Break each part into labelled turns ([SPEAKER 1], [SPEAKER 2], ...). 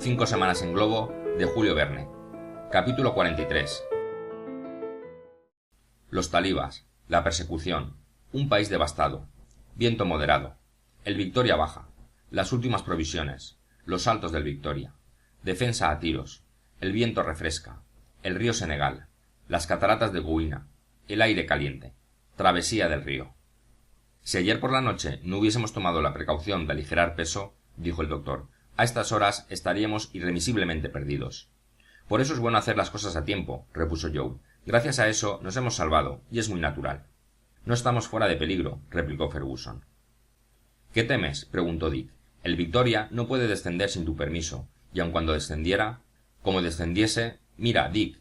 [SPEAKER 1] 5 semanas en globo, de Julio Verne. Capítulo 43. Los talibas, la persecución, un país devastado, viento moderado, el Victoria baja, las últimas provisiones, los saltos del Victoria, defensa a tiros, el viento refresca, el río Senegal, las cataratas de Guina, el aire caliente, travesía del río. Si ayer por la noche no hubiésemos tomado la precaución de aligerar peso, dijo el doctor, a estas horas estaríamos irremisiblemente perdidos. Por eso es bueno hacer las cosas a tiempo, repuso Joe. Gracias a eso nos hemos salvado, y es muy natural. No estamos fuera de peligro, replicó Ferguson. ¿Qué temes?, preguntó Dick. El Victoria no puede descender sin tu permiso, y aun cuando descendiera, como descendiese, mira, Dick.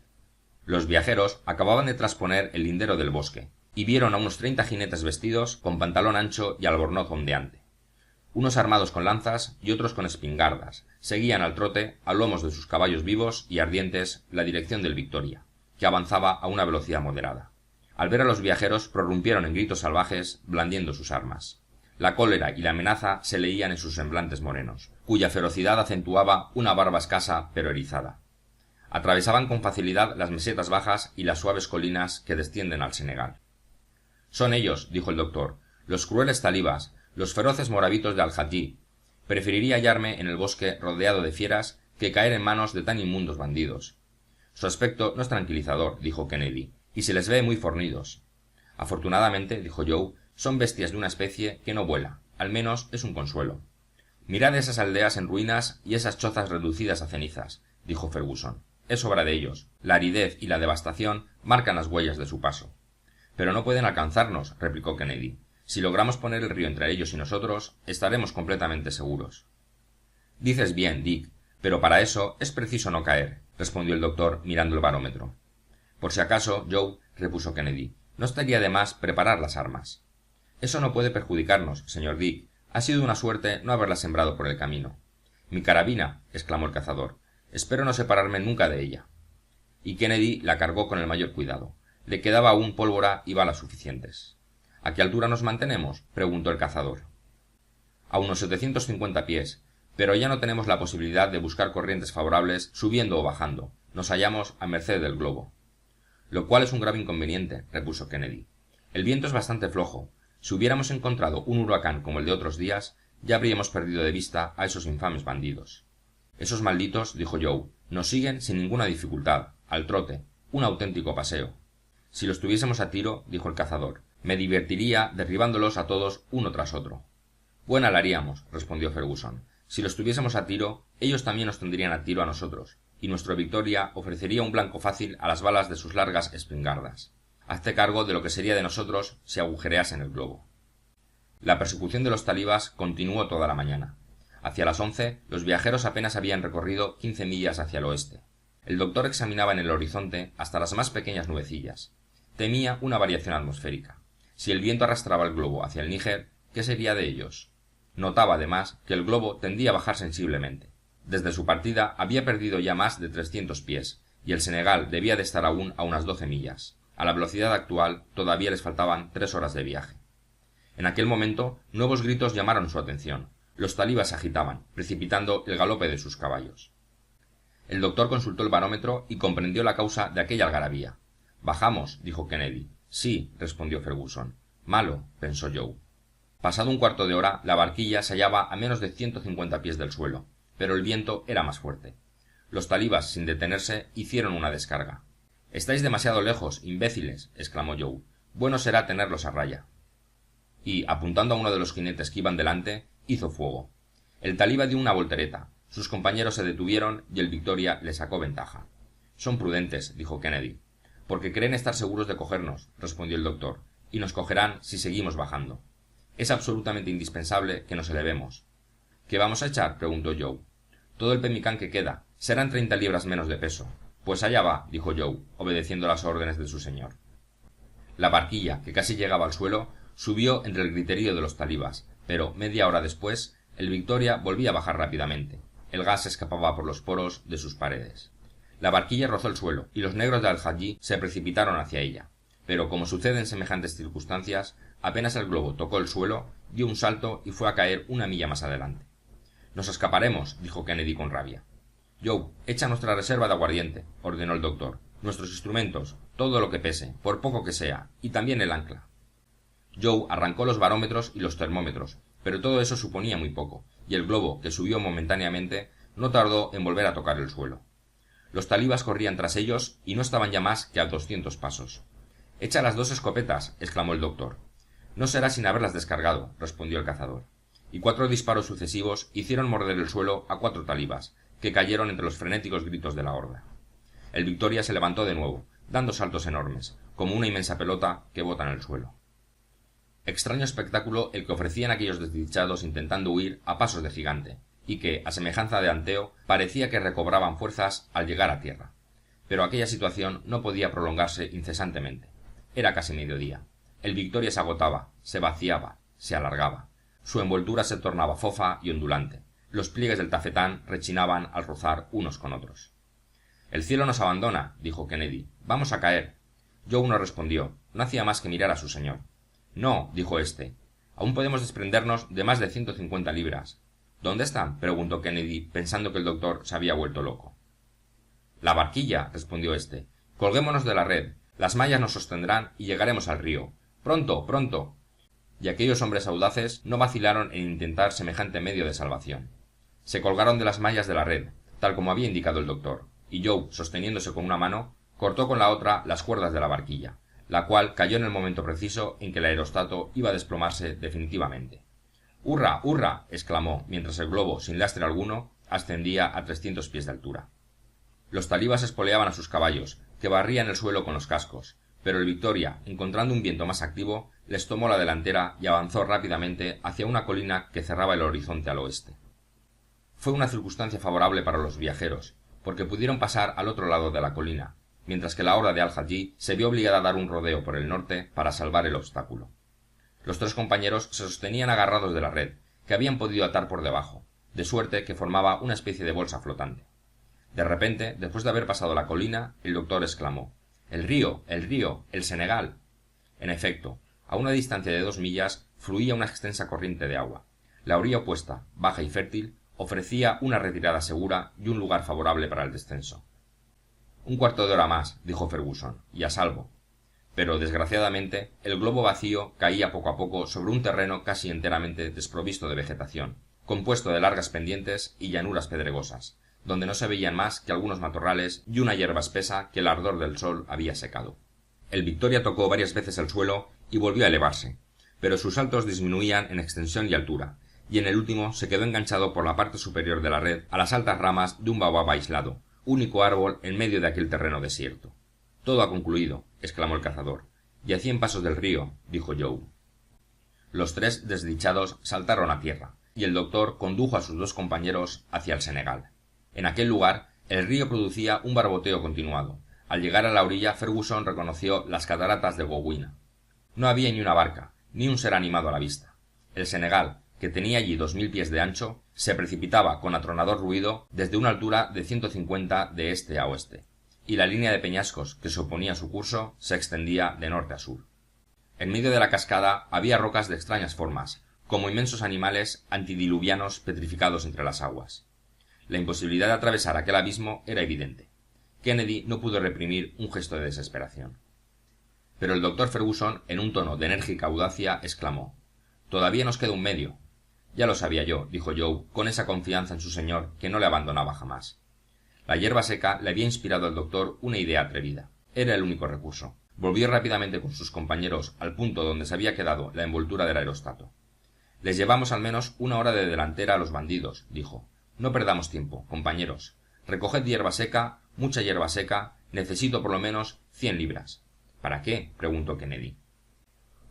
[SPEAKER 1] Los viajeros acababan de trasponer el lindero del bosque, y vieron a unos 30 jinetes vestidos con pantalón ancho y albornoz ondeante. Unos armados con lanzas y otros con espingardas seguían al trote, a lomos de sus caballos vivos y ardientes, la dirección del Victoria, que avanzaba a una velocidad moderada. Al ver a los viajeros prorrumpieron en gritos salvajes, blandiendo sus armas. La cólera y la amenaza se leían en sus semblantes morenos, cuya ferocidad acentuaba una barba escasa pero erizada. Atravesaban con facilidad las mesetas bajas y las suaves colinas que descienden al Senegal. Son ellos, dijo el doctor, los crueles talibas, los feroces moravitos de Al-Hadji. Preferiría hallarme en el bosque rodeado de fieras que caer en manos de tan inmundos bandidos. Su aspecto no es tranquilizador, dijo Kennedy, y se les ve muy fornidos. Afortunadamente, dijo Joe, son bestias de una especie que no vuela, al menos es un consuelo. Mirad esas aldeas en ruinas y esas chozas reducidas a cenizas, dijo Ferguson. Es obra de ellos. La aridez y la devastación marcan las huellas de su paso. Pero no pueden alcanzarnos, replicó Kennedy. Si logramos poner el río entre ellos y nosotros, estaremos completamente seguros. Dices bien, Dick, pero para eso es preciso no caer, respondió el doctor mirando el barómetro. Por si acaso, Joe, repuso Kennedy, no estaría de más preparar las armas. Eso no puede perjudicarnos, señor Dick. Ha sido una suerte no haberla sembrado por el camino. Mi carabina, exclamó el cazador. Espero no separarme nunca de ella. Y Kennedy la cargó con el mayor cuidado. Le quedaba aún pólvora y balas suficientes. ¿A qué altura nos mantenemos?, preguntó el cazador. A unos 750 pies, pero ya no tenemos la posibilidad de buscar corrientes favorables subiendo o bajando. Nos hallamos a merced del globo. Lo cual es un grave inconveniente, repuso Kennedy. El viento es bastante flojo. Si hubiéramos encontrado un huracán como el de otros días, ya habríamos perdido de vista a esos infames bandidos. Esos malditos, dijo Joe, nos siguen sin ninguna dificultad, al trote, un auténtico paseo. Si los tuviésemos a tiro, dijo el cazador, me divertiría derribándolos a todos uno tras otro. Buena la haríamos, respondió Ferguson. Si los tuviésemos a tiro, ellos también nos tendrían a tiro a nosotros, y nuestro Victoria ofrecería un blanco fácil a las balas de sus largas espingardas. Hazte cargo de lo que sería de nosotros si agujereasen el globo. La persecución de los talibas continuó toda la mañana. Hacia las 11, los viajeros apenas habían recorrido 15 millas hacia el oeste. El doctor examinaba en el horizonte hasta las más pequeñas nubecillas. Temía una variación atmosférica. Si el viento arrastraba el globo hacia el Níger, ¿qué sería de ellos? Notaba, además, que el globo tendía a bajar sensiblemente. Desde su partida había perdido ya más de 300 pies, y el Senegal debía de estar aún a unas 12 millas. A la velocidad actual todavía les faltaban 3 horas de viaje. En aquel momento, nuevos gritos llamaron su atención. Los talibas se agitaban, precipitando el galope de sus caballos. El doctor consultó el barómetro y comprendió la causa de aquella algarabía. Bajamos, dijo Kennedy. Sí, respondió Ferguson. Malo, pensó Joe. Pasado un cuarto de hora, la barquilla se hallaba a menos de 150 pies del suelo, pero el viento era más fuerte. Los talibas, sin detenerse, hicieron una descarga. Estáis demasiado lejos, imbéciles, exclamó Joe. Bueno será tenerlos a raya. Y, apuntando a uno de los jinetes que iban delante, hizo fuego. El taliba dio una voltereta. Sus compañeros se detuvieron y el Victoria le sacó ventaja. Son prudentes, dijo Kennedy. Porque creen estar seguros de cogernos, respondió el doctor, y nos cogerán si seguimos bajando. Es absolutamente indispensable que nos elevemos. ¿Qué vamos a echar?, preguntó Joe. Todo el pemicán que queda. Serán 30 libras menos de peso. Pues allá va, dijo Joe, obedeciendo las órdenes de su señor. La barquilla, que casi llegaba al suelo, subió entre el griterío de los talibas, pero media hora después, el Victoria volvía a bajar rápidamente. El gas escapaba por los poros de sus paredes. La barquilla rozó el suelo, y los negros de Al-Hadji se precipitaron hacia ella. Pero, como sucede en semejantes circunstancias, apenas el globo tocó el suelo, dio un salto y fue a caer una milla más adelante. Nos escaparemos, dijo Kennedy con rabia. Joe, echa nuestra reserva de aguardiente, ordenó el doctor. Nuestros instrumentos, todo lo que pese, por poco que sea, y también el ancla. Joe arrancó los barómetros y los termómetros, pero todo eso suponía muy poco, y el globo, que subió momentáneamente, no tardó en volver a tocar el suelo. Los talibas corrían tras ellos y no estaban ya más que a 200 pasos. «Echa las 2 escopetas», exclamó el doctor. «No será sin haberlas descargado», respondió el cazador. Y 4 disparos sucesivos hicieron morder el suelo a 4 talibas, que cayeron entre los frenéticos gritos de la horda. El Victoria se levantó de nuevo, dando saltos enormes, como una inmensa pelota que bota en el suelo. Extraño espectáculo el que ofrecían aquellos desdichados intentando huir a pasos de gigante, y que, a semejanza de Anteo, parecía que recobraban fuerzas al llegar a tierra. Pero aquella situación no podía prolongarse incesantemente. Era casi mediodía. El Victoria se agotaba, se vaciaba, se alargaba. Su envoltura se tornaba fofa y ondulante. Los pliegues del tafetán rechinaban al rozar unos con otros. «El cielo nos abandona», dijo Kennedy. «Vamos a caer». Joe no respondió. No hacía más que mirar a su señor. «No», dijo éste. «Aún podemos desprendernos de más de 150 libras». «¿Dónde están?», preguntó Kennedy, pensando que el doctor se había vuelto loco. «La barquilla», respondió éste. «Colguémonos de la red. Las mallas nos sostendrán y llegaremos al río. ¡Pronto, pronto!». Y aquellos hombres audaces no vacilaron en intentar semejante medio de salvación. Se colgaron de las mallas de la red, tal como había indicado el doctor, y Joe, sosteniéndose con una mano, cortó con la otra las cuerdas de la barquilla, la cual cayó en el momento preciso en que el aerostato iba a desplomarse definitivamente. «¡Hurra, hurra!», exclamó, mientras el globo, sin lastre alguno, ascendía a 300 pies de altura. Los talibas espoleaban a sus caballos, que barrían el suelo con los cascos, pero el Victoria, encontrando un viento más activo, les tomó la delantera y avanzó rápidamente hacia una colina que cerraba el horizonte al oeste. Fue una circunstancia favorable para los viajeros, porque pudieron pasar al otro lado de la colina, mientras que la horda de Al-Hajji se vio obligada a dar un rodeo por el norte para salvar el obstáculo. Los 3 compañeros se sostenían agarrados de la red, que habían podido atar por debajo, de suerte que formaba una especie de bolsa flotante. De repente, después de haber pasado la colina, el doctor exclamó: «¡El río! ¡El río! ¡El Senegal!». En efecto, a una distancia de 2 millas fluía una extensa corriente de agua. La orilla opuesta, baja y fértil, ofrecía una retirada segura y un lugar favorable para el descenso. «Un cuarto de hora más», dijo Ferguson, «y a salvo». Pero, desgraciadamente, el globo vacío caía poco a poco sobre un terreno casi enteramente desprovisto de vegetación, compuesto de largas pendientes y llanuras pedregosas, donde no se veían más que algunos matorrales y una hierba espesa que el ardor del sol había secado. El Victoria tocó varias veces el suelo y volvió a elevarse, pero sus saltos disminuían en extensión y altura, y en el último se quedó enganchado por la parte superior de la red a las altas ramas de un baobab aislado, único árbol en medio de aquel terreno desierto. «Todo ha concluido», exclamó el cazador. «Y a 100 pasos del río», dijo Joe. Los 3 desdichados saltaron a tierra, y el doctor condujo a sus 2 compañeros hacia el Senegal. En aquel lugar el río producía un barboteo continuado. Al llegar a la orilla, Ferguson reconoció las cataratas de Gowina. No había ni una barca, ni un ser animado a la vista. El Senegal, que tenía allí 2000 pies de ancho, se precipitaba con atronador ruido desde una altura de 150 de este a oeste, y la línea de peñascos que se oponía a su curso se extendía de norte a sur. En medio de la cascada había rocas de extrañas formas, como inmensos animales antidiluvianos petrificados entre las aguas. La imposibilidad de atravesar aquel abismo era evidente. Kennedy no pudo reprimir un gesto de desesperación. Pero el doctor Ferguson, en un tono de enérgica audacia, exclamó: «Todavía nos queda un medio». «Ya lo sabía yo», dijo Joe, con esa confianza en su señor que no le abandonaba jamás. La hierba seca le había inspirado al doctor una idea atrevida. Era el único recurso. Volvió rápidamente con sus compañeros al punto donde se había quedado la envoltura del aerostato. «Les llevamos al menos 1 hora de delantera a los bandidos», dijo. «No perdamos tiempo, compañeros. Recoged hierba seca, mucha hierba seca. Necesito por lo menos 100 libras». «¿Para qué?», preguntó Kennedy.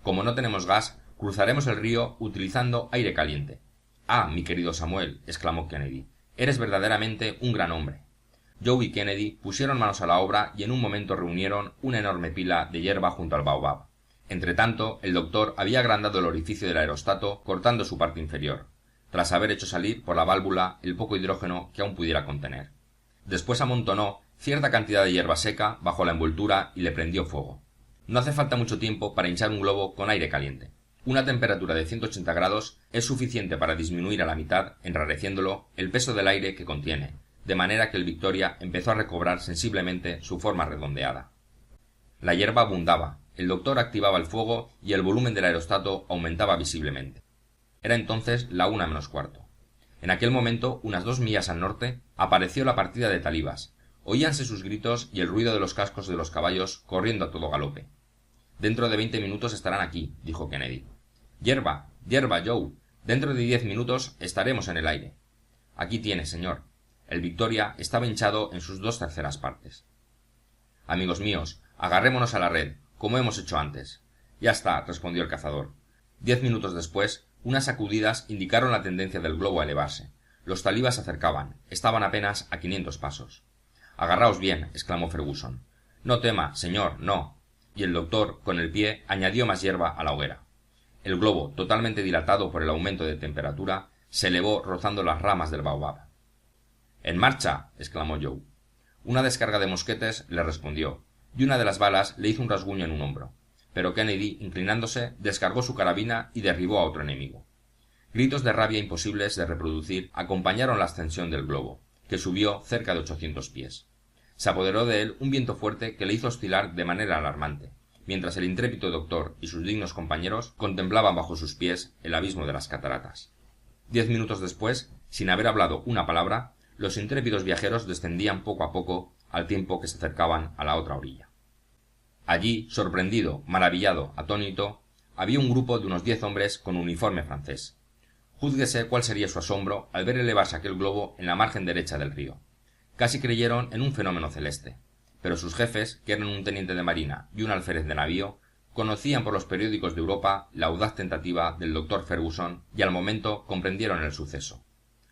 [SPEAKER 1] «Como no tenemos gas, cruzaremos el río utilizando aire caliente». «Ah, mi querido Samuel», exclamó Kennedy, «eres verdaderamente un gran hombre». Joe y Kennedy pusieron manos a la obra y en un momento reunieron una enorme pila de hierba junto al baobab. Entretanto, el doctor había agrandado el orificio del aerostato cortando su parte inferior, tras haber hecho salir por la válvula el poco hidrógeno que aún pudiera contener. Después amontonó cierta cantidad de hierba seca bajo la envoltura y le prendió fuego. No hace falta mucho tiempo para hinchar un globo con aire caliente. Una temperatura de 180 grados es suficiente para disminuir a la mitad, enrareciéndolo, el peso del aire que contiene, de manera que el Victoria empezó a recobrar sensiblemente su forma redondeada. La hierba abundaba, el doctor activaba el fuego y el volumen del aerostato aumentaba visiblemente. Era entonces la 1:45. En aquel momento, unas 2 millas al norte, apareció la partida de talibas. Oíanse sus gritos y el ruido de los cascos de los caballos corriendo a todo galope. «Dentro de 20 minutos estarán aquí», dijo Kennedy. «Hierba, hierba, Joe. Dentro de 10 minutos estaremos en el aire». «Aquí tiene, señor». El Victoria estaba hinchado en sus 2/3 partes. «Amigos míos, agarrémonos a la red, como hemos hecho antes». «Ya está», respondió el cazador. 10 minutos después, unas sacudidas indicaron la tendencia del globo a elevarse. Los talibas se acercaban. Estaban apenas a 500 pasos. «Agarraos bien», exclamó Ferguson. «No tema, señor, no». Y el doctor, con el pie, añadió más hierba a la hoguera. El globo, totalmente dilatado por el aumento de temperatura, se elevó rozando las ramas del baobab. «¡En marcha!», exclamó Joe. Una descarga de mosquetes le respondió, y una de las balas le hizo un rasguño en un hombro. Pero Kennedy, inclinándose, descargó su carabina y derribó a otro enemigo. Gritos de rabia imposibles de reproducir acompañaron la ascensión del globo, que subió cerca de 800 pies. Se apoderó de él un viento fuerte que le hizo oscilar de manera alarmante, mientras el intrépido doctor y sus dignos compañeros contemplaban bajo sus pies el abismo de las cataratas. 10 minutos después, sin haber hablado una palabra, los intrépidos viajeros descendían poco a poco al tiempo que se acercaban a la otra orilla. Allí, sorprendido, maravillado, atónito, había un grupo de unos 10 hombres con uniforme francés. Júzguese cuál sería su asombro al ver elevarse aquel globo en la margen derecha del río. Casi creyeron en un fenómeno celeste, pero sus jefes, que eran un teniente de marina y un alférez de navío, conocían por los periódicos de Europa la audaz tentativa del doctor Ferguson y al momento comprendieron el suceso.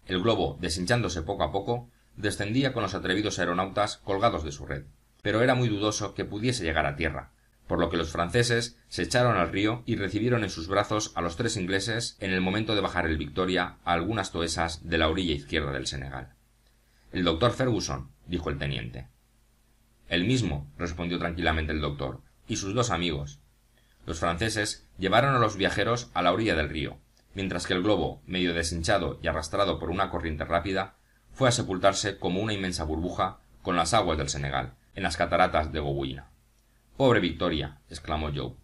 [SPEAKER 1] El globo, deshinchándose poco a poco, descendía con los atrevidos aeronautas colgados de su red, pero era muy dudoso que pudiese llegar a tierra, por lo que los franceses se echaron al río y recibieron en sus brazos a los 3 ingleses en el momento de bajar el Victoria a algunas toesas de la orilla izquierda del Senegal. «El doctor Ferguson», dijo el teniente. «El mismo», respondió tranquilamente el doctor, «y sus 2 amigos». Los franceses llevaron a los viajeros a la orilla del río, mientras que el globo, medio deshinchado y arrastrado por una corriente rápida, fue a sepultarse como una inmensa burbuja con las aguas del Senegal, en las cataratas de Gowina. «¡Pobre Victoria!», exclamó Joe.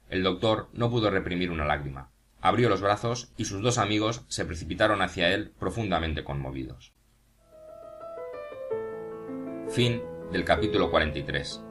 [SPEAKER 1] El doctor no pudo reprimir una lágrima. Abrió los brazos y sus 2 amigos se precipitaron hacia él profundamente conmovidos. Fin del capítulo 43.